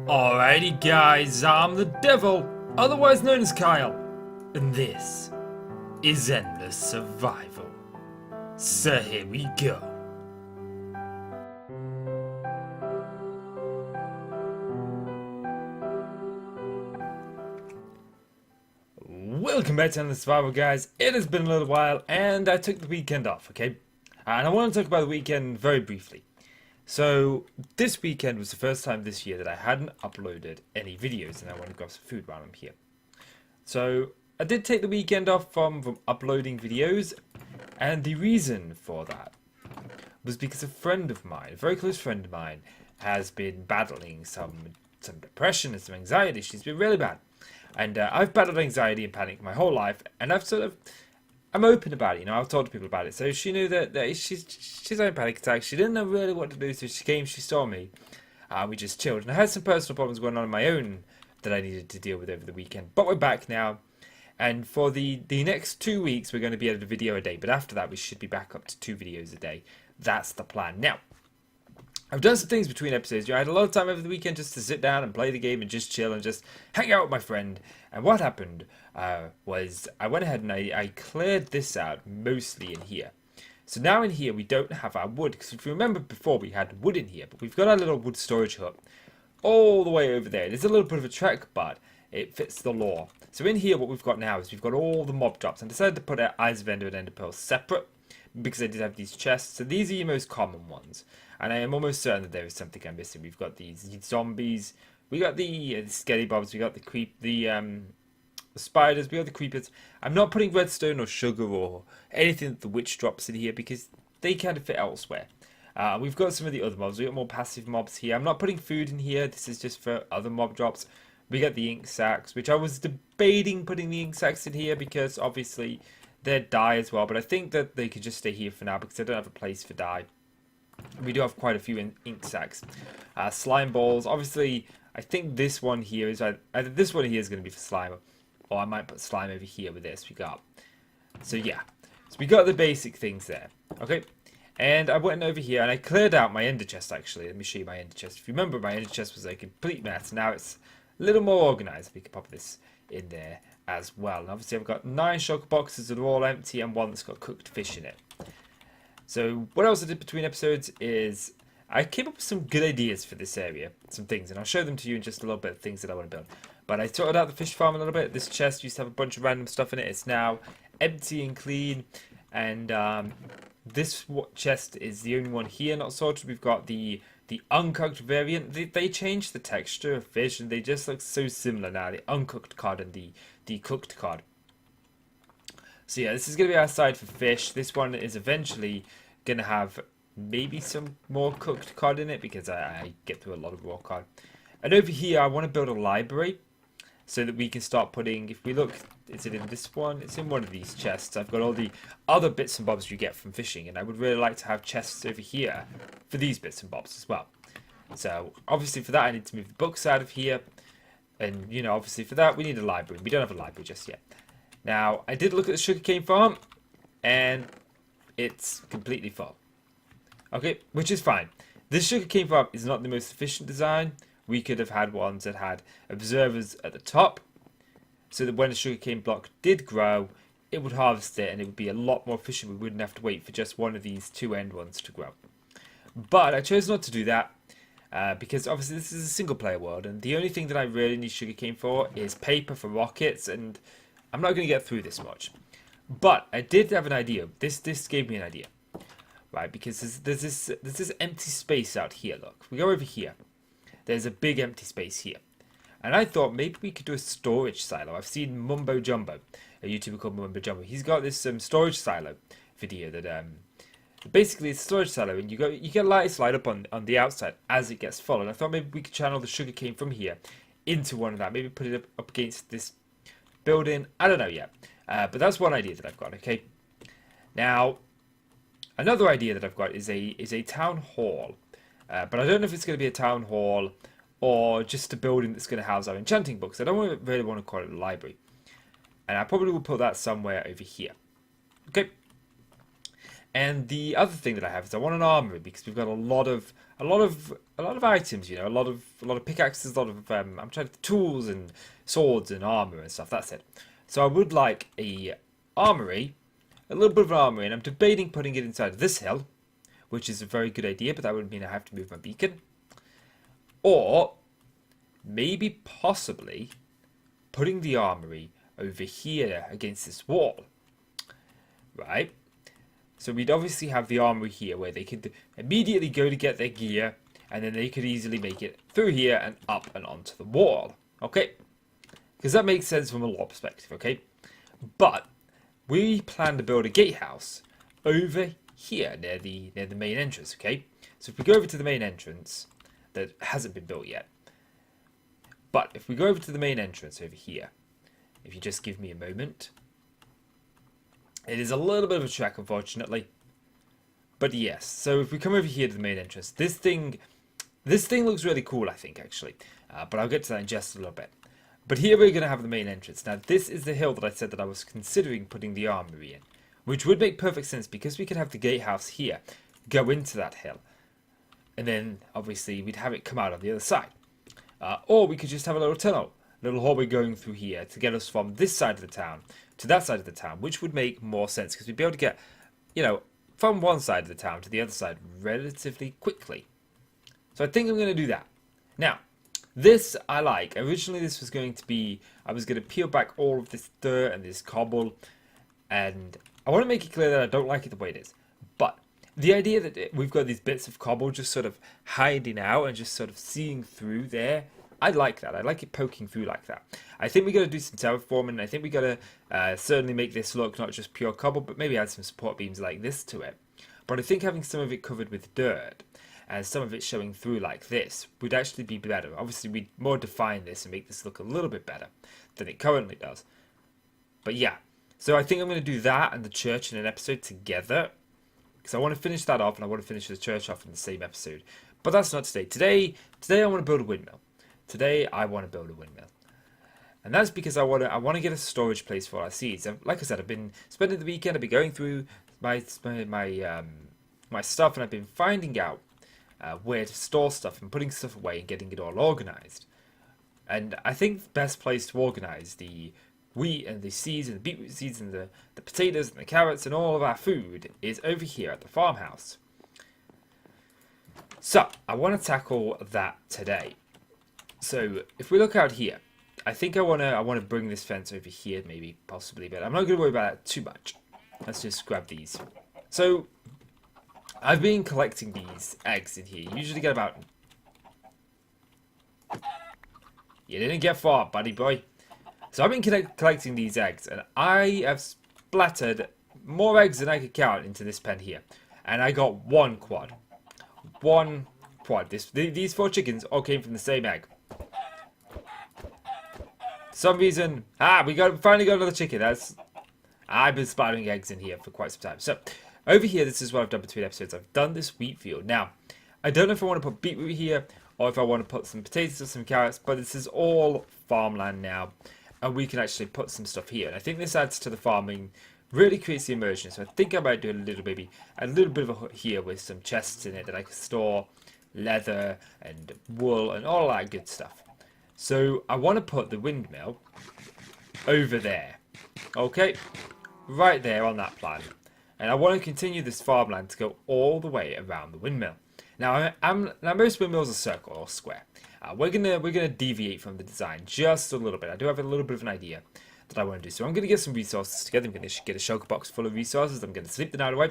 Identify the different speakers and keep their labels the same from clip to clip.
Speaker 1: Alrighty guys, I'm the devil, otherwise known as Kyle, and this is Endless Survival. So here we go. Welcome back to Endless Survival, guys. It has been a little while and I took the weekend off, okay? And I want to talk about the weekend very briefly. So, this weekend was the first time this year that I hadn't uploaded any videos, and I want to grab some food while I'm here. So, I did take the weekend off from uploading videos, and the reason for that was because a friend of mine, a very close friend of mine, has been battling some depression and some anxiety. She's been really bad. And I've battled anxiety and panic my whole life, and I'm open about it, you know, I've told people about it. So she knew that she's having panic attacks. She didn't know really what to do, so she came, she saw me. We just chilled. And I had some personal problems going on my own that I needed to deal with over the weekend. But we're back now. And for the next 2 weeks, we're going to be at a video a day. But after that, we should be back up to 2 videos a day. That's the plan. Now, I've done some things between episodes. I had a lot of time over the weekend just to sit down and play the game and just chill and just hang out with my friend. And what happened was I went ahead and I cleared this out mostly in here. So now in here we don't have our wood. Because if you remember before we had wood in here. But we've got our little wood storage hut all the way over there. There's a little bit of a trek, but it fits the law. So in here what we've got now is we've got all the mob drops. And I decided to put our Eyes of Ender and Ender Pearl separate. Because I did have these chests. So these are your most common ones. And I am almost certain that there is something I'm missing. We've got these zombies. We got the skelly bobs. We got the spiders. We got the creepers. I'm not putting redstone or sugar or anything that the witch drops in here because they kind of fit elsewhere. We've got some of the other mobs. We got more passive mobs here. I'm not putting food in here. This is just for other mob drops. We got the ink sacks, which I was debating putting the ink sacks in here because obviously they'd die as well. But I think that they could just stay here for now because I don't have a place for dye. We do have quite a few ink sacks. Slime balls. Obviously, I think this one here is either this one here is going to be for slime, or I might put slime over here with this. We got. So yeah, so we got the basic things there. Okay, and I went over here and I cleared out my ender chest. Actually, let me show you my ender chest. If you remember, my ender chest was a complete mess. Now it's a little more organized. We can pop this in there as well. And obviously, I've got 9 shulker boxes that are all empty and one that's got cooked fish in it. So what else I did between episodes is I came up with some good ideas for this area, some things, and I'll show them to you in just a little bit of things that I want to build. But I sorted out the fish farm a little bit. This chest used to have a bunch of random stuff in it. It's now empty and clean, and this chest is the only one here not sorted. We've got the uncooked variant. They changed the texture of fish, and they just look so similar now. The uncooked cod and the cooked cod. So yeah, this is going to be our side for fish. This one is eventually going to have maybe some more cooked cod in it because I get through a lot of raw cod. And over here, I want to build a library so that we can start putting, if we look, is it in this one? It's in one of these chests. I've got all the other bits and bobs you get from fishing, and I would really like to have chests over here for these bits and bobs as well. So obviously for that, I need to move the books out of here. And, you know, obviously for that, we need a library. We don't have a library just yet. Now, I did look at the sugarcane farm, and it's completely full. Okay, which is fine. This sugarcane farm is not the most efficient design. We could have had ones that had observers at the top, so that when a sugarcane block did grow, it would harvest it, and it would be a lot more efficient. We wouldn't have to wait for just one of these 2 end ones to grow. But I chose not to do that, because obviously this is a single player world, and the only thing that I really need sugarcane for is paper for rockets, and I'm not going to get through this much. But I did have an idea. This gave me an idea. Right, because there's this empty space out here, look. We go over here. There's a big empty space here. And I thought maybe we could do a storage silo. I've seen Mumbo Jumbo, a YouTuber called Mumbo Jumbo. He's got this storage silo video that basically it's a storage silo, and you get light slide up on the outside as it gets full. And I thought maybe we could channel the sugarcane from here into one of that. Maybe put it up against this building. I don't know yet. But that's one idea that I've got, okay? Now, another idea that I've got is a town hall. But I don't know if it's going to be a town hall or just a building that's going to house our enchanting books. I don't really want to call it a library. And I probably will put that somewhere over here. Okay? And the other thing that I have is I want an armory because we've got a lot of a lot of items, you know, a lot of pickaxes, a lot of I'm trying to tools and swords and armor and stuff. That's it. So I would like a armory, a little bit of an armory, and I'm debating putting it inside this hill, which is a very good idea, but that would mean I have to move my beacon. Or maybe possibly putting the armory over here against this wall, right? So we'd obviously have the armory here where they could immediately go to get their gear, and then they could easily make it through here and up and onto the wall, okay? Because that makes sense from a lore perspective, okay? But we plan to build a gatehouse over here near the main entrance, okay? So if we go over to the main entrance that hasn't been built yet, but if we go over to the main entrance over here, if you just give me a moment. It is a little bit of a trek, unfortunately. But yes, so if we come over here to the main entrance, this thing looks really cool, I think, actually. But I'll get to that in just a little bit. But here we're going to have the main entrance. Now, this is the hill that I said that I was considering putting the armory in, which would make perfect sense because we could have the gatehouse here, go into that hill, and then, obviously, we'd have it come out on the other side. Or we could just have a little tunnel. Little hallway going through here to get us from this side of the town to that side of the town, which would make more sense because we'd be able to get, you know, from one side of the town to the other side relatively quickly. So I think I'm going to do that. Now, this I like. Originally this was going to be, I was going to peel back all of this dirt and this cobble, and I want to make it clear that I don't like it the way it is. But the idea that we've got these bits of cobble just sort of hiding out and just sort of seeing through there, I like that. I like it poking through like that. I think we got to do some terraforming. I think we got to certainly make this look not just pure cobble, but maybe add some support beams like this to it. But I think having some of it covered with dirt and some of it showing through like this would actually be better. Obviously, we'd more define this and make this look a little bit better than it currently does. But yeah, so I think I'm going to do that and the church in an episode together, because I want to finish that off and I want to finish the church off in the same episode. But that's not today. Today I want to build a windmill. Today I want to build a windmill. And that's because I want to get a storage place for our seeds. And like I said, I've been spending the weekend, I've been going through my stuff, and I've been finding out where to store stuff and putting stuff away and getting it all organized. And I think the best place to organize the wheat and the seeds and the beetroot seeds and the potatoes and the carrots and all of our food is over here at the farmhouse. So I want to tackle that today. So if we look out here, I think I want to bring this fence over here, maybe, possibly, but I'm not going to worry about that too much. Let's just grab these. So I've been collecting these eggs in here. You usually get about... You didn't get far, buddy boy. So I've been collecting these eggs, and I have splattered more eggs than I could count into this pen here. And I got one quad. One quad. These 4 chickens all came from the same egg. Some reason, we finally got another chicken. I've been splattering eggs in here for quite some time. So over here, this is what I've done between episodes. I've done this wheat field. Now, I don't know if I want to put beetroot here or if I want to put some potatoes or some carrots, but this is all farmland now, and we can actually put some stuff here. And I think this adds to the farming, really creates the immersion. So I think I might do a little bit of a hut here with some chests in it that I can store leather and wool and all that good stuff. So I want to put the windmill over there, okay, right there on that plan, and I want to continue this farmland to go all the way around the windmill. Now, now most windmills are circle or square. We're gonna deviate from the design just a little bit. I do have a little bit of an idea that I want to do, so I'm gonna get some resources together. I'm gonna get a shulker box full of resources. I'm gonna sleep the night away,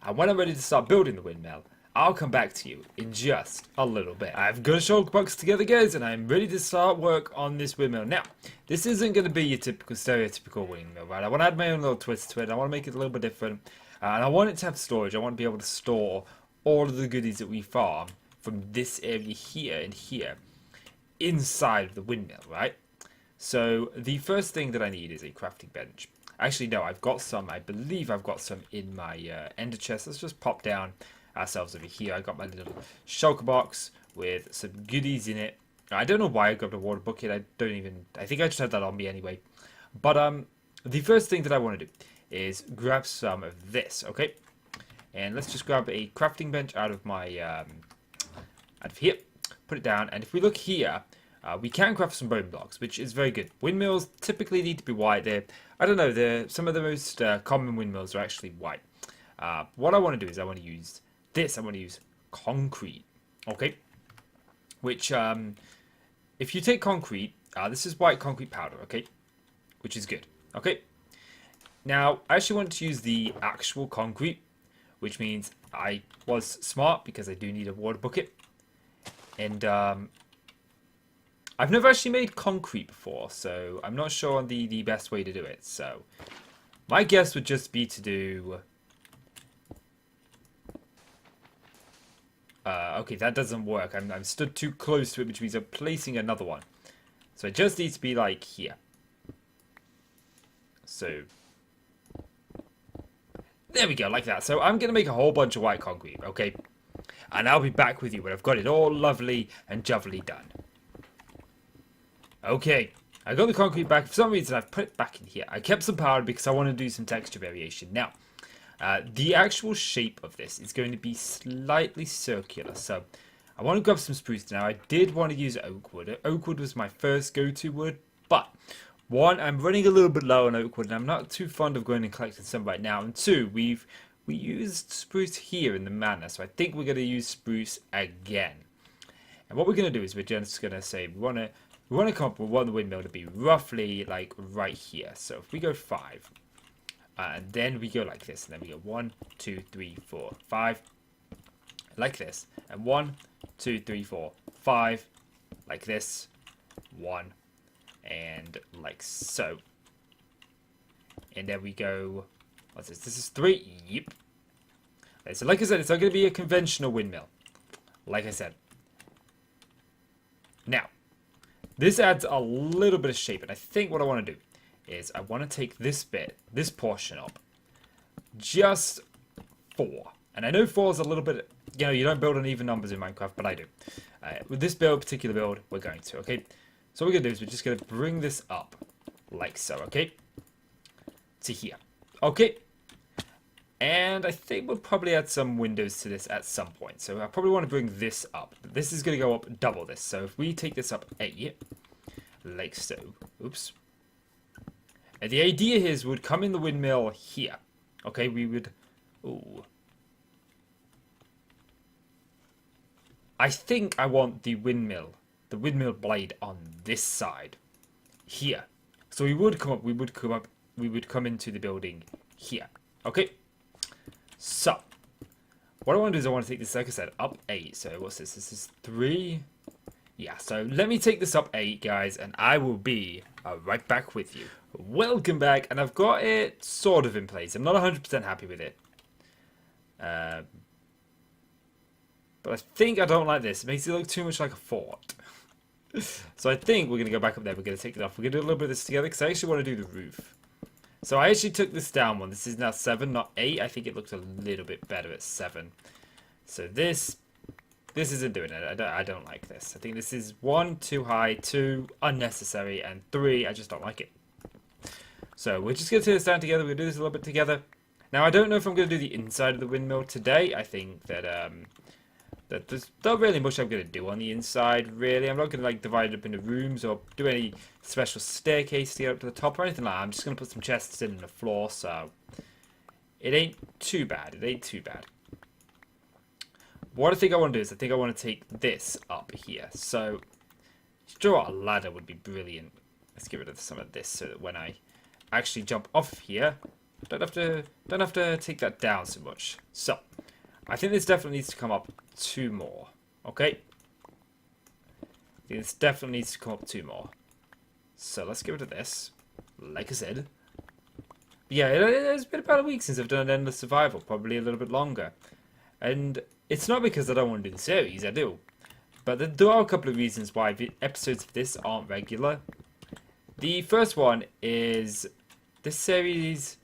Speaker 1: and when I'm ready to start building the windmill, I'll come back to you in just a little bit. I've got a shulker box together, guys, and I'm ready to start work on this windmill. Now, this isn't going to be your typical, stereotypical windmill, right? I want to add my own little twist to it. I want to make it a little bit different. And I want it to have storage. I want to be able to store all of the goodies that we farm from this area here and here inside of the windmill, right? So, the first thing that I need is a crafting bench. Actually, no, I've got some. I believe I've got some in my ender chest. Let's just pop down ourselves over here. I got my little shulker box with some goodies in it. I don't know why I grabbed a water bucket. I think I just had that on me anyway. But the first thing that I want to do is grab some of this, okay? And let's just grab a crafting bench out of my out of here, put it down, and if we look here, we can craft some bone blocks, which is very good. Windmills typically need to be white. I don't know, some of the most common windmills are actually white. What I want to do is I want to use this. I want to use concrete, okay? Which, if you take concrete, this is white concrete powder, okay? Which is good, okay? Now, I actually want to use the actual concrete, which means I was smart because I do need a water bucket. And I've never actually made concrete before, so I'm not sure on the best way to do it. So my guess would just be to do... okay, that doesn't work. I'm stood too close to it, which means I'm placing another one. So it just needs to be like here. So... there we go, like that. So I'm going to make a whole bunch of white concrete, okay? And I'll be back with you when I've got it all lovely and jovely done. Okay, I got the concrete back. For some reason, I've put it back in here. I kept some powder because I want to do some texture variation. Now, the actual shape of this is going to be slightly circular. So I want to grab some spruce. Now, I did want to use oak wood. Oak wood was my first go-to wood, but... one, I'm running a little bit low on oak wood, and I'm not too fond of going and collecting some right now. And two, we used spruce here in the manor, so I think we're going to use spruce again. And what we're going to do is we're just going to say we want to come up with one windmill to be roughly like right here. So if we go 5, and then we go like this, and then we go 1, 2, 3, 4, 5, like this, and 1, 2, 3, 4, 5, like this, 1. And like so. And then we go... what's this? This is 3. Yep. Okay, so like I said, it's not going to be a conventional windmill. Like I said. Now, this adds a little bit of shape. And I think what I want to do is I want to take this bit, this portion up. Just 4. And I know 4 is a little bit... you know, you don't build on even numbers in Minecraft, but I do. With this particular build, we're going to, okay? So what we're going to do is we're just going to bring this up, like so, okay? To here. Okay. And I think we'll probably add some windows to this at some point. So I probably want to bring this up. This is going to go up double this. So if we take this up 8, like so. Oops. And the idea here is we would come in the windmill here. Okay, we would... ooh. I think I want the windmill blade on this side here. So we would come into the building here. Okay. So what I want to do is I want to take this, like I said, up 8. So what's this? This is 3. Yeah, so let me take this up 8, guys, and I will be right back with you. Welcome back, and I've got it sort of in place. I'm not 100% happy with it. But I think I don't like this. It makes it look too much like a fort. So I think we're going to go back up there. We're going to take it off. We're going to do a little bit of this together because I actually want to do the roof. So I actually took this down one. This is now 7, not 8. I think it looks a little bit better at 7. So this isn't doing it. I don't like this. I think this is 1, too high, 2, unnecessary, and 3, I just don't like it. So we're just going to take this down together. We're going to do this a little bit together. Now I don't know if I'm going to do the inside of the windmill today. I think that that there's not really much I'm going to do on the inside, really. I'm not going to like divide it up into rooms or do any special staircase to get up to the top or anything like that. I'm just going to put some chests in the floor, so it ain't too bad. It ain't too bad. What I think I want to do is I think I want to take this up here. So, sure, a ladder would be brilliant. Let's get rid of some of this so that when I actually jump off here, I don't have to take that down so much. So, I think this definitely needs to come up 2 more. Okay? I think this definitely needs to come up 2 more. So let's get rid of this. Like I said. But yeah, it's been about a week since I've done an Endless Survival. Probably a little bit longer. And it's not because I don't want to do the series. I do. But there are a couple of reasons why episodes of this aren't regular. The first one is this series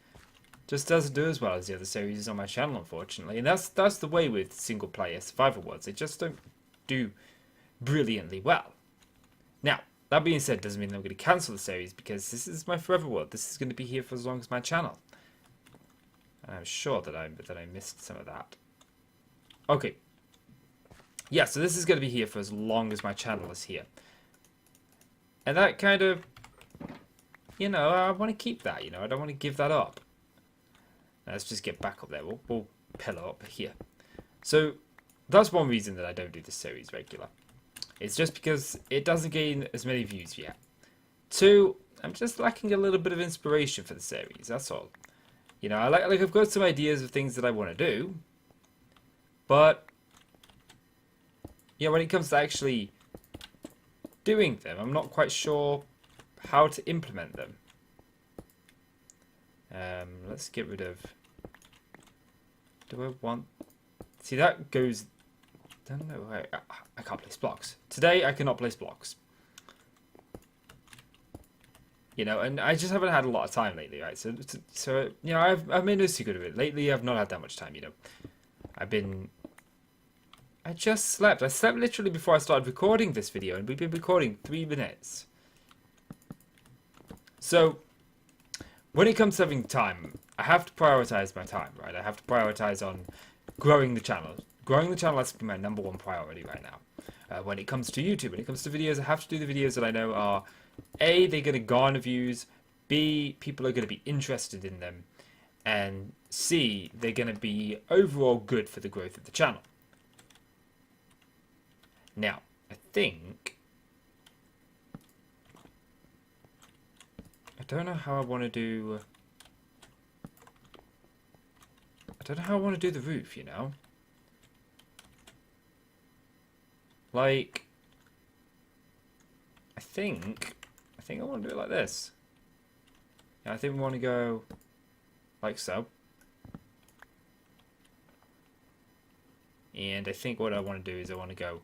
Speaker 1: just doesn't do as well as the other series on my channel, unfortunately. And that's the way with single-player survival worlds. They just don't do brilliantly well. Now, that being said, doesn't mean that I'm going to cancel the series, because this is my forever world. This is going to be here for as long as my channel. And I'm sure that I missed some of that. Okay. yeah, so this is going to be here for as long as my channel is here. And that kind of, you know, I want to keep that, you know, I don't want to give that up. Now, let's just get back up there. We'll pillar up here. So that's one reason that I don't do this series regular. It's just because it doesn't gain as many views yet. Two, I'm just lacking a little bit of inspiration for the series, that's all. You know, I've got some ideas of things that I want to do, but yeah, when it comes to actually doing them, I'm not quite sure how to implement them. Let's get rid of... Do I want... See, that goes... I don't know. I can't place blocks. Today, I cannot place blocks. You know, and I just haven't had a lot of time lately, right? So you know, I've made no secret of it. Lately, I've not had that much time, you know. I just slept. I slept literally before I started recording this video, and we've been recording 3 minutes. So, when it comes to having time, I have to prioritize my time, right? I have to prioritize on growing the channel. Growing the channel has to be my #1 priority right now. When it comes to YouTube, when it comes to videos, I have to do the videos that I know are A, they're going to garner views, B, people are going to be interested in them, and C, they're going to be overall good for the growth of the channel. Now, I don't know how I want to do... I don't know how I want to do the roof, you know? Like, I think I want to do it like this. Yeah, I think we want to go like so. And I think what I want to do is I want to go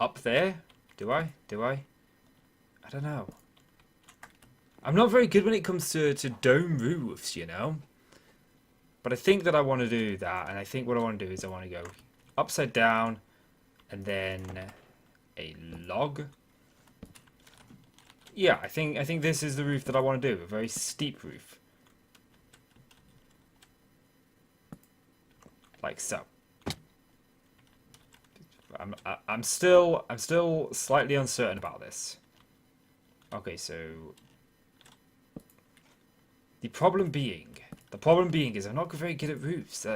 Speaker 1: up there. Do I? I don't know. I'm not very good when it comes to dome roofs, you know? But I think that I want to do that. And I think what I want to do is I want to go upside down and then a log. Yeah, I think this is the roof that I want to do. A very steep roof. Like so. I'm still slightly uncertain about this. Okay, so the problem being is I'm not very good at roofs.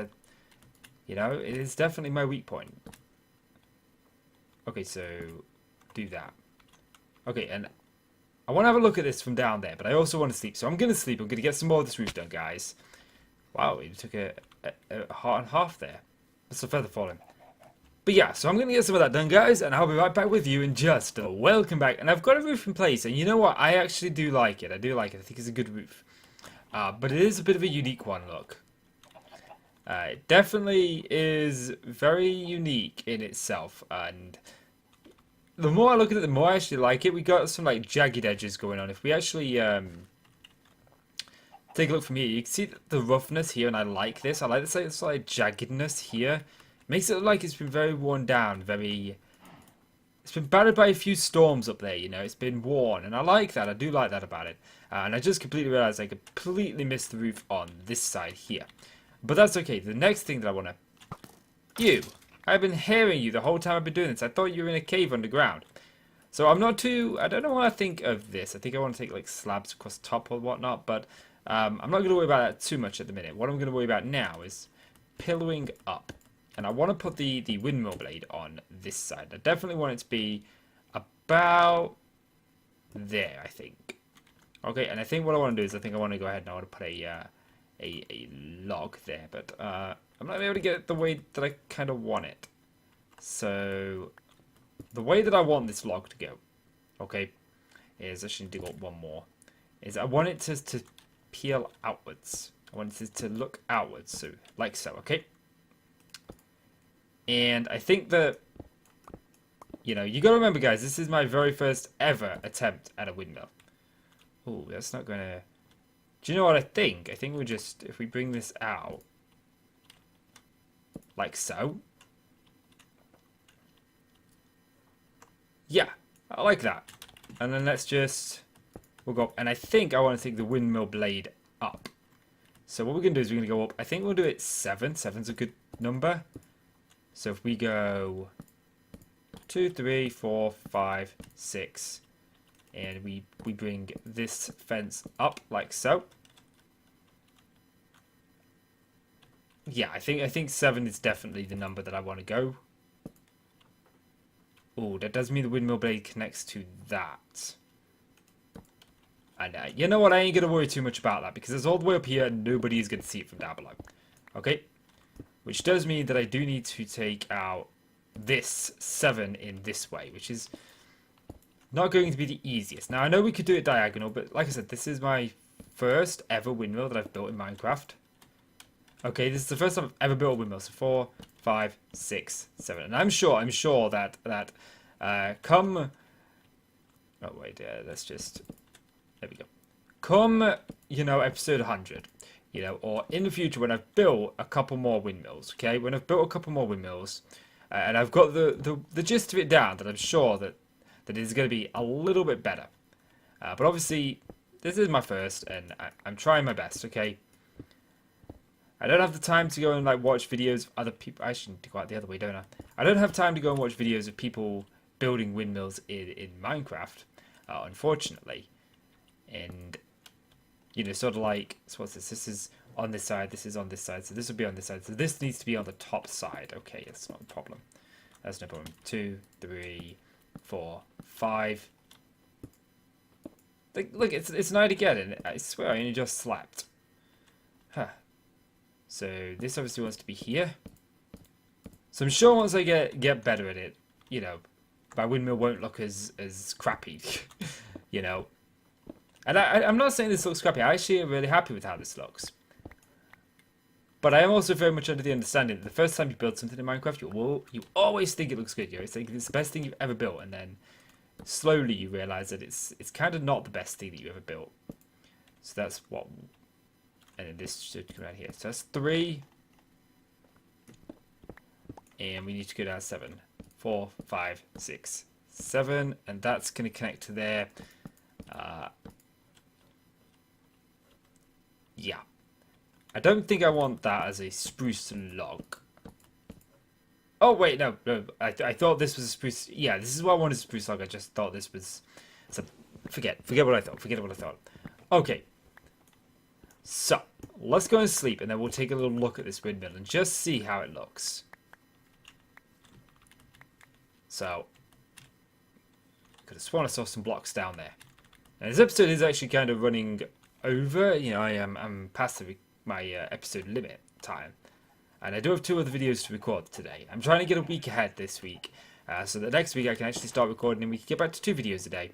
Speaker 1: You know, it is definitely my weak point. Okay, so do that. Okay, and I want to have a look at this from down there, but I also want to sleep. So I'm going to sleep. I'm going to get some more of this roof done, guys. Wow, it took a heart and half there. That's a feather falling. But yeah, so I'm going to get some of that done, guys, and I'll be right back with you in just a... Welcome back. And I've got a roof in place, and you know what? I actually do like it. I do like it. I think it's a good roof. But it is a bit of a unique one, look. It definitely is very unique in itself, and the more I look at it, the more I actually like it. We got some like jagged edges going on. If we actually take a look from here, you can see the roughness here, and I like this. I like this like, slight jaggedness here. Makes it look like it's been very worn down, it's been battered by a few storms up there, you know. It's been worn, and I like that. I do like that about it. And I just completely realized I completely missed the roof on this side here. But that's okay. The next thing that I want to... I've been hearing you the whole time I've been doing this. I thought you were in a cave underground. So I'm not too... I don't know what I think of this. I think I want to take like slabs across the top or whatnot. But I'm not going to worry about that too much at the minute. What I'm going to worry about now is pillowing up. And I want to put the windmill blade on this side. I definitely want it to be about there, I think. Okay, and I think what I want to do is I think I want to go ahead and I want to put a log there. But I'm not able to get it the way that I kind of want it. So the way that I want this log to go, okay, is I should dig up one more. Is I want it to peel outwards. I want it to look outwards, so like so, okay. And I think that, you know, you got to remember, guys, this is my very first ever attempt at a windmill. Oh, that's not going to... Do you know what I think? I think we'll just, if we bring this out, like so. Yeah, I like that. And then let's just, we'll go up. And I think I want to take the windmill blade up. So what we're going to do is we're going to go up. I think we'll do it 7. 7's a good number. So if we go 2, 3, 4, 5, 6. And we bring this fence up like so. Yeah, I think 7 is definitely the number that I want to go. Oh, that does mean the windmill blade connects to that. And you know what? I ain't going to worry too much about that because it's all the way up here and nobody is going to see it from down below. Okay? Which does mean that I do need to take out this 7 in this way, which is not going to be the easiest. Now, I know we could do it diagonal, but like I said, this is my first ever windmill that I've built in Minecraft. Okay, this is the first time I've ever built a windmill. So 4, 5, 6, 7. And I'm sure that come... Oh, wait, let's just... There we go. Come, you know, episode 100, you know, or in the future when I've built a couple more windmills, okay? When I've built a couple more windmills, and I've got the gist of it down, that I'm sure that it is going to be a little bit better. But obviously, this is my first, and I'm trying my best, okay? I don't have the time to go and like watch videos of other people. I shouldn't go out the other way, don't I? I don't have time to go and watch videos of people building windmills in Minecraft, unfortunately. And, you know, sort of like, so what's this? This is on this side, this is on this side, so this will be on this side. So this needs to be on the top side. Okay, that's not a problem. That's no problem. 2, 3, 4, 5. Look, it's night again, and I swear I only just slept. Huh. So this obviously wants to be here. So I'm sure once I get better at it, you know, my windmill won't look as crappy, you know. And I'm not saying this looks crappy. I actually am really happy with how this looks. But I am also very much under the understanding that the first time you build something in Minecraft, you always think it looks good. You always think it's the best thing you've ever built, and then slowly you realize that it's kind of not the best thing that you ever built. So that's what. And then this should come out here. So that's 3. And we need to go down 7. 4, 5, 6, 7. And that's going to connect to there. Yeah. I don't think I want that as a spruce log. Oh, wait, no. I thought this was a spruce. Yeah, this is what I wanted, a spruce log. I just thought this was... So, forget what I thought. Forget what I thought. Okay. So, let's go and sleep, and then we'll take a little look at this windmill and just see how it looks. So, could have sworn I saw some blocks down there. Now, this episode is actually kind of running over. You know, I'm past my episode limit time, and I do have 2 other videos to record today. I'm trying to get a week ahead this week, so that next week I can actually start recording, and we can get back to 2 videos a day.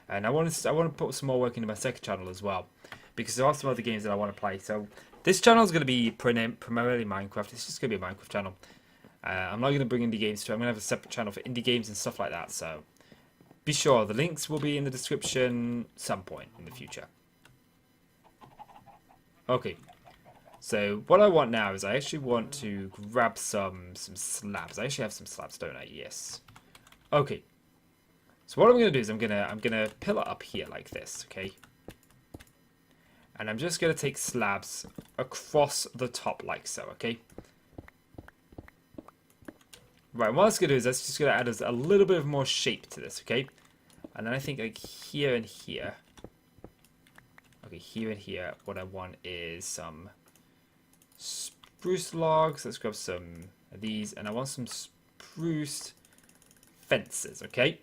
Speaker 1: And I want to put some more work into my second channel as well, because there are some other games that I want to play. So this channel is going to be primarily Minecraft. It's just going to be a Minecraft channel. I'm not going to bring indie games to it. I'm going to have a separate channel for indie games and stuff like that. So be sure the links will be in the description some point in the future. Okay. So what I want now is I actually want to grab some slabs. I actually have some slabs, don't I? Yes. Okay. So what I'm going to do is I'm gonna pillar up here like this, okay? And I'm just going to take slabs across the top like so, okay? Right, what that's going to do is that's just going to add us a little bit of more shape to this, okay? And then I think like here and here. Okay, here and here, what I want is some spruce logs. Let's grab some of these, and I want some spruce fences, okay?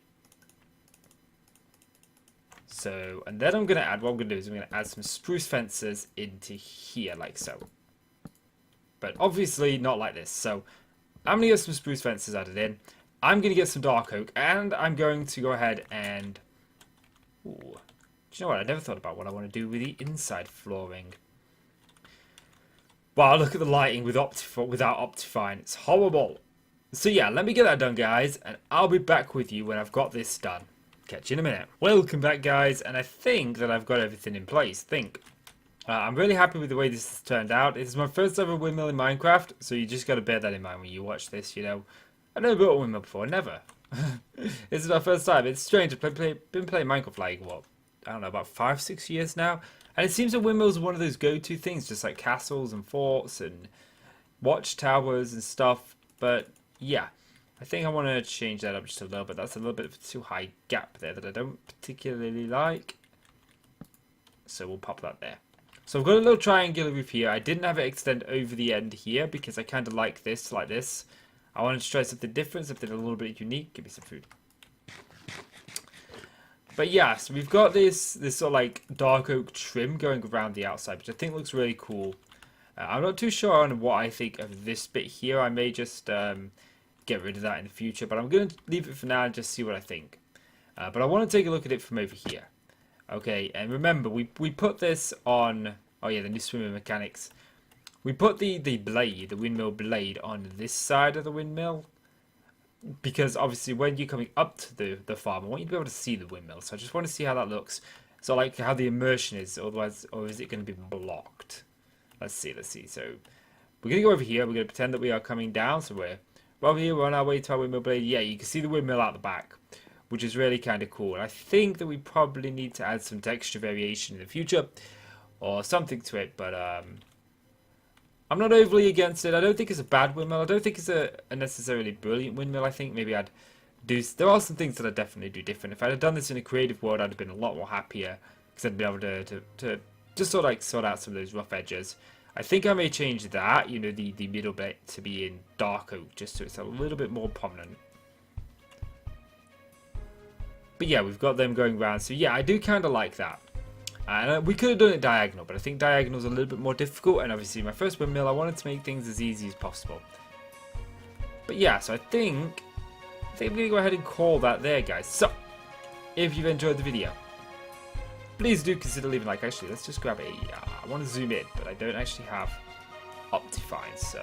Speaker 1: So, and then I'm going to add, what I'm going to do is I'm going to add some spruce fences into here, like so. But obviously not like this. So, I'm going to get some spruce fences added in. I'm going to get some dark oak, and I'm going to go ahead and... Ooh. Do you know what? I never thought about what I want to do with the inside flooring. Wow, look at the lighting without Optifine. It's horrible. So yeah, let me get that done, guys, and I'll be back with you when I've got this done. Catch you in a minute. Welcome back, guys, and I think that I've got everything in place. I'm really happy with the way this has turned out. It's my first ever windmill in Minecraft, so you just got to bear that in mind when you watch this, you know. I've never built a windmill before, never. This is my first time. It's strange. I've been playing Minecraft like, what, I don't know, about 5-6 years now. And it seems that windmills are one of those go-to things, just like castles and forts and watchtowers and stuff. But, yeah. I think I want to change that up just a little bit. That's a little bit of a too high gap there that I don't particularly like. So we'll pop that there. So I've got a little triangular roof here. I didn't have it extend over the end here because I kind of like this, like this. I wanted to try something different, something a little bit unique. Give me some food. But yeah, so we've got this sort of like dark oak trim going around the outside, which I think looks really cool. I'm not too sure on what I think of this bit here. I may just get rid of that in the future, but I'm going to leave it for now and just see what I think. But I want to take a look at it from over here. Okay, and remember, we put this on... Oh yeah, the new swimming mechanics. We put the blade, the windmill blade, on this side of the windmill. Because obviously when you're coming up to the farm, I want you to be able to see the windmill. So I just want to see how that looks. So like how the immersion is, otherwise, or is it going to be blocked? Let's see. So we're going to go over here. We're going to pretend that we are coming down. So we're over here, we're on our way to our windmill blade. Yeah, you can see the windmill out the back, which is really kind of cool. And I think that we probably need to add some texture variation in the future or something to it, but I'm not overly against it. I don't think it's a bad windmill. I don't think it's a necessarily brilliant windmill. I think maybe I'd do... There are some things that I'd definitely do different. If I'd have done this in a creative world, I'd have been a lot more happier because I'd be able to just sort of like sort out some of those rough edges. I think I may change that, you know, the middle bit to be in dark oak, just so it's a little bit more prominent. But yeah, we've got them going around. So yeah, I do kind of like that. And we could have done it diagonal, but I think diagonal is a little bit more difficult. And obviously my first windmill, I wanted to make things as easy as possible. But yeah, so I think I'm going to go ahead and call that there, guys. So, if you've enjoyed the video, please do consider leaving a like. Actually, let's just grab I want to zoom in, but I don't actually have Optifine, so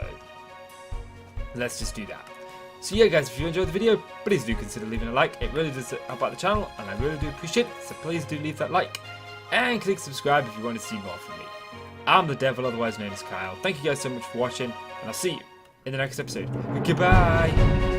Speaker 1: let's just do that. So yeah, guys, if you enjoyed the video, please do consider leaving a like. It really does help out the channel, and I really do appreciate it. So please do leave that like. And click subscribe if you want to see more from me. I'm the Devil, otherwise known as Kyle. Thank you guys so much for watching, and I'll see you in the next episode. Goodbye!